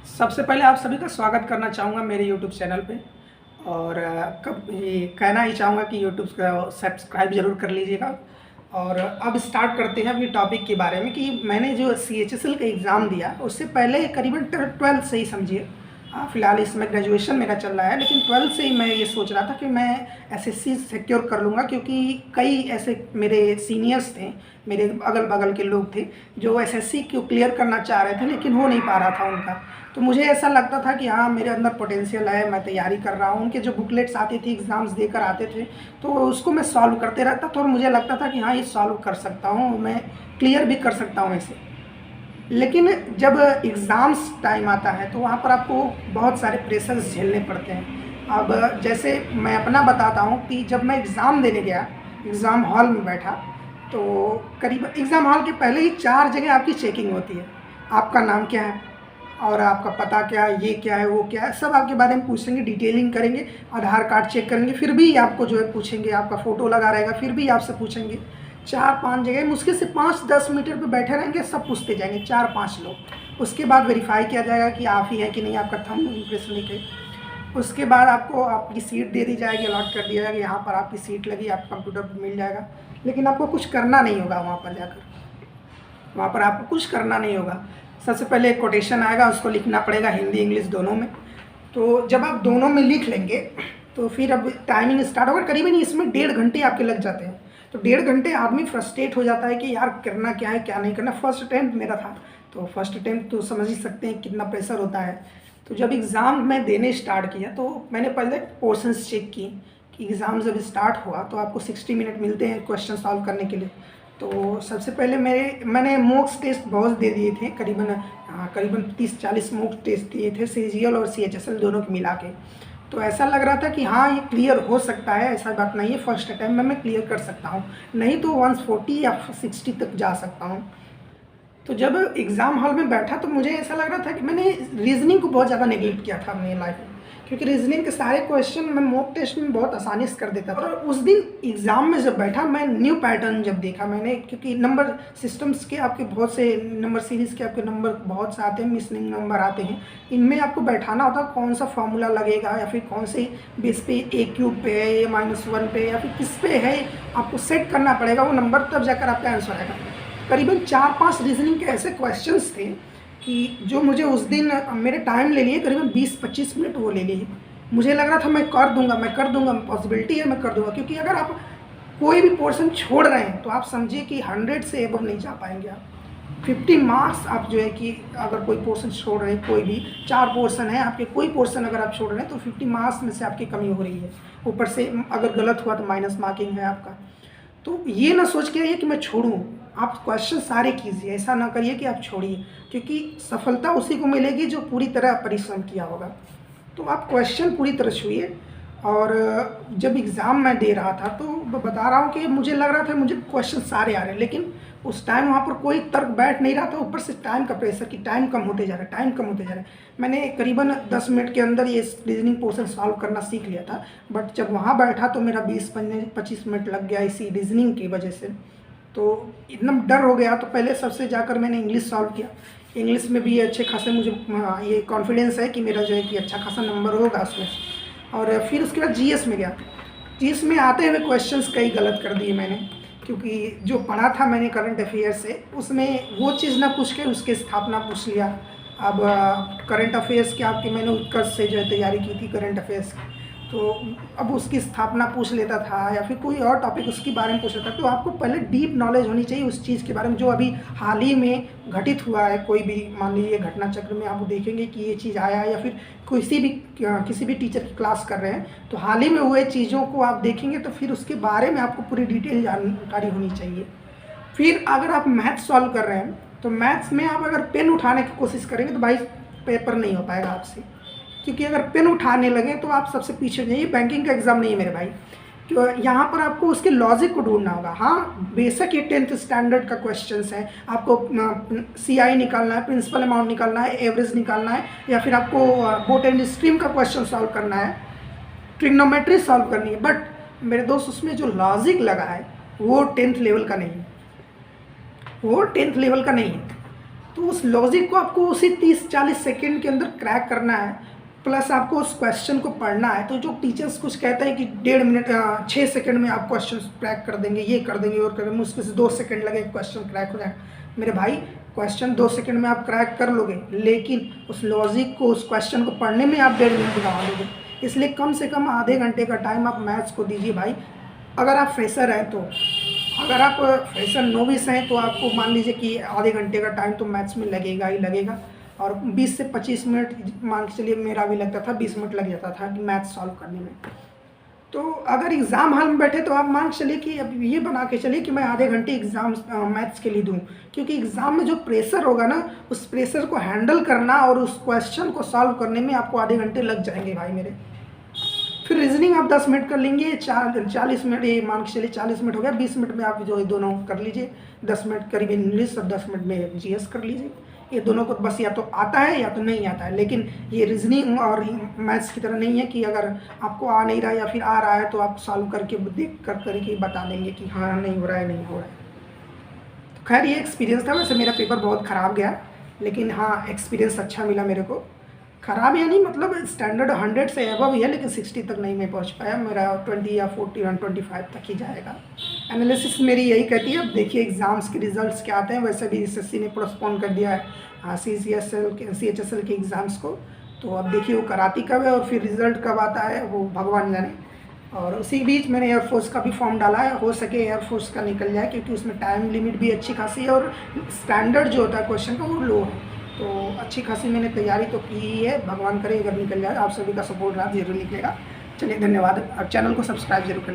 सबसे पहले आप सभी का स्वागत करना चाहूँगा मेरे यूट्यूब चैनल पे। और कब ये कहना ही चाहूँगा कि यूट्यूब का सब्सक्राइब ज़रूर कर लीजिएगा। और अब स्टार्ट करते हैं अपनी टॉपिक के बारे में कि मैंने जो CHSL का एग्ज़ाम दिया उससे पहले करीबन 12th से ही समझिए। फ़िलहाल इसमें ग्रेजुएशन मेरा चल रहा है, लेकिन 12th से ही मैं ये सोच रहा था कि मैं SSC सिक्योर कर लूँगा, क्योंकि कई ऐसे मेरे सीनियर्स थे, मेरे अगल बगल के लोग थे जो SSC को क्लियर करना चाह रहे थे लेकिन हो नहीं पा रहा था उनका। तो मुझे ऐसा लगता था कि हाँ, मेरे अंदर पोटेंशियल है, मैं तैयारी कर रहा हूँ। उनके जो बुकलेट्स आती थी, एग्ज़ाम्स देकर आते थे, तो उसको मैं सॉल्व करते रहता था और मुझे लगता था कि हाँ, ये सॉल्व कर सकता हूँ, मैं क्लियर भी कर सकता हूँ इसे। लेकिन जब एग्ज़ाम्स टाइम आता है तो वहाँ पर आपको बहुत सारे प्रेशर्स झेलने पड़ते हैं। अब जैसे मैं अपना बताता हूँ कि जब मैं एग्ज़ाम देने गया, एग्ज़ाम हॉल में बैठा, तो करीब एग्ज़ाम हॉल के पहले ही 4 जगह आपकी चेकिंग होती है। आपका नाम क्या है और आपका पता क्या है, ये क्या है, वो क्या है, सब आपके बारे में पूछेंगे, डिटेलिंग करेंगे, आधार कार्ड चेक करेंगे, फिर भी आपको जो है पूछेंगे, आपका फ़ोटो लगा रहेगा, फिर भी आपसे पूछेंगे। 4-5 जगह मुश्किल से 5-10 मीटर पे बैठे रहेंगे, सब पूछते जाएंगे, 4-5 लोग। उसके बाद वेरीफाई किया जाएगा कि आप ही हैं कि नहीं, आपका थंब इम्प्रेशन लेके। उसके बाद आपको आपकी सीट दे दी जाएगी, अलॉट कर दिया जाएगा, यहाँ पर आपकी सीट लगी, आपको कंप्यूटर पर मिल जाएगा। लेकिन आपको कुछ करना नहीं होगा वहाँ पर जाकर, वहाँ पर आपको कुछ करना नहीं होगा। सबसे पहले एक कोटेशन आएगा, उसको लिखना पड़ेगा हिंदी इंग्लिश दोनों में। तो जब आप दोनों में लिख लेंगे तो फिर अब टाइमिंग स्टार्ट होगा। करीबन इसमें 1.5 घंटे आपके लग जाते हैं। तो 1.5 घंटे आदमी फ्रस्ट्रेट हो जाता है कि यार करना क्या है, क्या नहीं करना। फर्स्ट अटैम्प्ट मेरा था, तो फर्स्ट अटैम्प्ट तो समझ ही सकते हैं कितना प्रेशर होता है। तो जब एग्ज़ाम मैं देने स्टार्ट किया तो मैंने पहले पोर्शंस चेक की कि एग्ज़ाम जब स्टार्ट हुआ तो आपको 60 मिनट मिलते हैं क्वेश्चन सॉल्व करने के लिए। तो सबसे पहले मैंने मॉक टेस्ट बहुत दे दिए थे, करीबन 30-40 मॉक टेस्ट दिए थे, CGL और CHSL दोनों के मिला के। तो ऐसा लग रहा था कि हाँ, ये क्लियर हो सकता है, ऐसा बात नहीं है, फर्स्ट अटैम्प्ट में मैं क्लियर कर सकता हूँ, नहीं तो 140 या 60 तक जा सकता हूँ। तो जब एग्ज़ाम हॉल में बैठा तो मुझे ऐसा लग रहा था कि मैंने रीज़निंग को बहुत ज़्यादा नेगलेक्ट किया था अपनी लाइफ में, क्योंकि रीज़निंग के सारे क्वेश्चन मैं मॉक टेस्ट में बहुत आसानी से कर देता था। और उस दिन एग्ज़ाम में जब बैठा, मैं न्यू पैटर्न जब देखा मैंने, क्योंकि नंबर सिस्टम्स के आपके बहुत से नंबर सीरीज़ के आपके नंबर बहुत से आते हैं, मिसिंग नंबर आते हैं। इनमें आपको बैठाना होता है कौन सा फार्मूला लगेगा, या फिर कौन से बेस पे A³ पे है, या -1 पे, या फिर किस पे है, आपको सेट करना पड़ेगा वो नंबर, तब जाकर आपका आंसर आएगा। करीबन 4-5 रीजनिंग के ऐसे क्वेश्चंस थे कि जो मुझे उस दिन मेरे टाइम ले लिए करीबन 20-25 मिनट वो ले लिए। मुझे लग रहा था मैं कर दूंगा, पॉसिबिलिटी है मैं कर दूंगा, क्योंकि अगर आप कोई भी पोर्शन छोड़ रहे हैं तो आप समझिए कि 100 से एबव नहीं जा पाएंगे आप। 50 मार्क्स आप जो है कि अगर कोई पोर्शन छोड़ रहे हैं, कोई भी 4 पोर्शन है आपके, कोई पोर्शन अगर आप छोड़ रहे हैं तो 50 मार्क्स में से आपकी कमी हो रही है। ऊपर से अगर गलत हुआ तो माइनस मार्किंग है आपका। तो ये ना सोच के आइए कि मैं छोड़ूं, आप क्वेश्चन सारे कीजिए, ऐसा ना करिए कि आप छोड़िए, क्योंकि सफलता उसी को मिलेगी जो पूरी तरह परिश्रम किया होगा। तो आप क्वेश्चन पूरी तरह छूइए। और जब एग्ज़ाम मैं दे रहा था तो बता रहा हूँ कि मुझे लग रहा था मुझे क्वेश्चन सारे आ रहे हैं, लेकिन उस टाइम वहाँ पर कोई तर्क बैठ नहीं रहा था। ऊपर से टाइम का प्रेशर कि टाइम कम होते जा रहा है, टाइम कम होते जा रहा है। मैंने करीबन 10 मिनट के अंदर ये रीजनिंग पोर्शन सॉल्व करना सीख लिया था, बट जब वहाँ बैठा तो मेरा 20-25 मिनट लग गया इसी रीजनिंग की वजह से। तो इतना डर हो गया। तो पहले सबसे जाकर मैंने इंग्लिश सॉल्व किया। इंग्लिश में भी अच्छे खासे मुझे ये कॉन्फिडेंस है कि मेरा जो है कि अच्छा खासा नंबर होगा उसमें। और फिर उसके बाद GS में गया। GS में आते हुए क्वेश्चंस कई गलत कर दिए मैंने, क्योंकि जो पढ़ा था मैंने करंट अफेयर से, उसमें वो चीज़ ना पूछ के उसके स्थापना पूछ लिया। अब करंट अफेयर्स के आपके मैंने उत्कर्ष से जो है तैयारी की थी करंट अफेयर्स की, तो अब उसकी स्थापना पूछ लेता था या फिर कोई और टॉपिक उसके बारे में पूछ लेता। तो आपको पहले डीप नॉलेज होनी चाहिए उस चीज़ के बारे में जो अभी हाल ही में घटित हुआ है। कोई भी मान लीजिए घटना चक्र में आप देखेंगे कि ये चीज़ आया है, या फिर किसी भी टीचर की क्लास कर रहे हैं तो हाल ही में हुए चीज़ों को आप देखेंगे, तो फिर उसके बारे में आपको पूरी डिटेल जानकारी होनी चाहिए। फिर अगर आप मैथ सॉल्व कर रहे हैं तो मैथ्स में आप अगर पेन उठाने की कोशिश करेंगे तो भाई पेपर नहीं हो पाएगा आपसे, क्योंकि अगर पेन उठाने लगे तो आप सबसे पीछे हो जाइए। बैंकिंग का एग्ज़ाम नहीं है मेरे भाई, क्यों यहाँ पर आपको उसके लॉजिक को ढूंढना होगा। हाँ, बेशक ये 10th स्टैंडर्ड का क्वेश्चंस है, आपको CI निकालना है, प्रिंसिपल अमाउंट निकालना है, एवरेज निकालना है, या फिर आपको बोट एंड स्ट्रीम का क्वेश्चन सॉल्व करना है, ट्रिग्नोमेट्री सॉल्व करनी है। बट मेरे दोस्त उसमें जो लॉजिक लगा है वो 10th लेवल का नहीं है, वो 10th लेवल का नहीं है। तो उस लॉजिक को आपको उसी 30-40 सेकेंड के अंदर क्रैक करना है, प्लस आपको उस क्वेश्चन को पढ़ना है। तो जो टीचर्स कुछ कहते हैं कि 1.5 मिनट 6 सेकंड में आप क्वेश्चन क्रैक कर देंगे, ये कर देंगे और कर देंगे, मुश्किल से 2 सेकंड लगे क्वेश्चन क्रैक हो जाएगा। मेरे भाई क्वेश्चन 2 सेकंड में आप क्रैक कर लोगे, लेकिन उस लॉजिक को, उस क्वेश्चन को पढ़ने में आप 1.5 मिनट लगा दोगे। इसलिए कम से कम आधे घंटे का टाइम आप मैथ्स को दीजिए भाई। अगर आप फ्रेशर हैं तो, अगर आप फ्रेशर नोविस हैं तो आपको मान लीजिए कि आधे घंटे का टाइम तो मैथ्स में लगेगा ही लगेगा, और 20 से 25 मिनट मान के चलिए, मेरा भी लगता था 20 मिनट लग जाता था कि मैथ्स सॉल्व करने में। तो अगर एग्ज़ाम हॉल में बैठे तो आप मान के चलिए कि अब ये बना के चलिए कि मैं आधे घंटे एग्ज़ाम मैथ्स के लिए दूं, क्योंकि एग्ज़ाम में जो प्रेशर होगा ना, उस प्रेशर को हैंडल करना और उस क्वेश्चन को सॉल्व करने में आपको आधे घंटे लग जाएंगे भाई मेरे। फिर रीजनिंग आप 10 मिनट कर लेंगे, 40 मिनट, ये मान के चलिए 40 मिनट हो गया, 20 मिनट में आप जो दोनों कर लीजिए, 10 मिनट करीब इंग्लिश और 10 मिनट में जीएस कर लीजिए। ये दोनों को बस या तो आता है या तो नहीं आता है, लेकिन ये रीजनिंग और मैथ्स की तरह नहीं है कि अगर आपको आ नहीं रहा या फिर आ रहा है तो आप सॉल्व करके देख करके बता देंगे कि हाँ नहीं हो रहा है, नहीं हो रहा है। तो खैर ये एक्सपीरियंस था। वैसे मेरा पेपर बहुत ख़राब गया, लेकिन हाँ एक्सपीरियंस अच्छा मिला मेरे को। ख़राब यानी मतलब स्टैंडर्ड 100 से एबव ही है, लेकिन 60 तक नहीं मैं पहुंच पाया। मेरा 20 या 40 25 तक ही जाएगा। एनालिसिस मेरी यही कहती है। अब देखिए एग्ज़ाम्स के रिजल्ट्स क्या आते हैं। वैसे भी एसएससी ने पोस्टपोन कर दिया है CHSL के एग्ज़ाम्स को, तो अब देखिए वो कराती कब है और फिर रिज़ल्ट कब आता है वो भगवान जाने। और उसी बीच मैंने एयरफोर्स का भी फॉर्म डाला है, हो सके एयरफोर्स का निकल जाए, क्योंकि उसमें टाइम लिमिट भी अच्छी खासी है और स्टैंडर्ड जो होता है क्वेश्चन का वो लो है। तो अच्छी खासी मैंने तैयारी तो की ही है, भगवान करे अगर निकल जाए। आप सभी का सपोर्ट रहा, जरूर निकलेगा। चलिए धन्यवाद। अब चैनल को सब्सक्राइब जरूर कर लीजिए।